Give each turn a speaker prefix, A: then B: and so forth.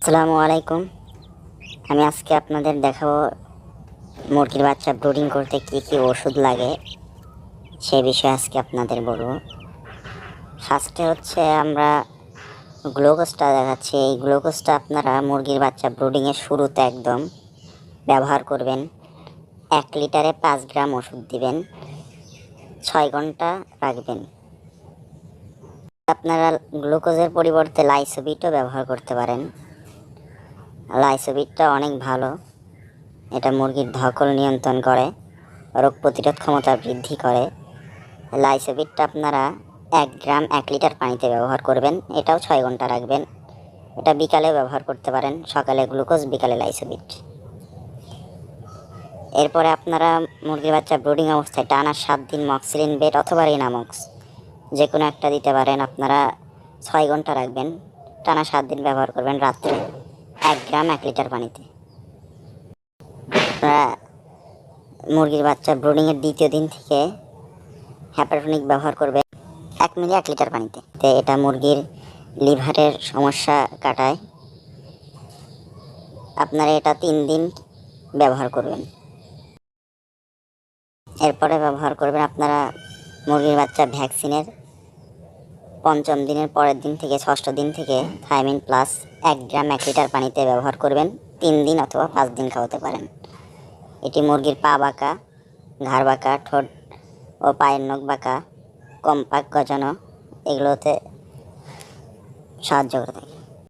A: আসসালামু আলাইকুম। আমি আজকে আপনাদের দেখাবো মুরগির বাচ্চা ব্রুডিং করতে কি কি ওষুধ লাগে সে বিষয়ে আজকে আপনাদের বলবো। ফার্স্টে হচ্ছে আমরা গ্লুকোজটা দেখাচ্ছি। এই গ্লুকোজটা আপনারা মুরগির বাচ্চা ব্রুডিংয়ের শুরুতে একদম ব্যবহার করবেন। 1 লিটারে 5 গ্রাম ওষুধ দিবেন, 6 ঘন্টা রাখবেন। আপনারা গ্লুকোজের পরিবর্তে লাইসোবিটও ব্যবহার করতে পারেন। লাইসোবিটটা অনেক ভালো, এটা মুরগির ধকল নিয়ন্ত্রণ করে, রোগ প্রতিরোধ ক্ষমতা বৃদ্ধি করে। লাইসোবিটটা আপনারা 1 গ্রাম 1 লিটার পানিতে ব্যবহার করবেন, এটাও 6 ঘন্টা রাখবেন। এটা বিকালে ব্যবহার করতে পারেন, সকালে গ্লুকোজ, বিকালে লাইসোবিট। এরপরে আপনারা মুরগির বাচ্চা ব্রুডিং অবস্থায় টানা 7 দিন মক্সিলিন বেট অথবা রিনামক্স যে কোনো একটা দিতে পারেন। আপনারা 6 ঘন্টা রাখবেন, টানা 7 দিন ব্যবহার করবেন, রাত্রে 1 গ্রাম 1 লিটার পানিতে। আপনারা মুরগির বাচ্চা ব্রুডিংয়ের দ্বিতীয় দিন থেকে হ্যাপারটনিক ব্যবহার করবে 1 মিলি 1 লিটার পানিতে। এটা মুরগির লিভারের সমস্যা কাটায়। আপনারা এটা 3 দিন ব্যবহার করবেন। এরপরে ব্যবহার করবেন আপনারা মুরগির বাচ্চা ভ্যাকসিনের 5ম দিনের পরের দিন থেকে 6ষ্ঠ দিন থেকে থাইমিন প্লাস 1 গ্রাম 1 লিটার পানিতে ব্যবহার করবেন। 3 দিন অথবা 5 দিন খাওয়াতে পারেন। এটি মুরগির পা বাঁকা, ঘাড় বাঁকা, ঠোঁট ও পায়ের নখ বাঁকা, কম পাক গজানো এগুলোতে সাহায্য করে থাকে।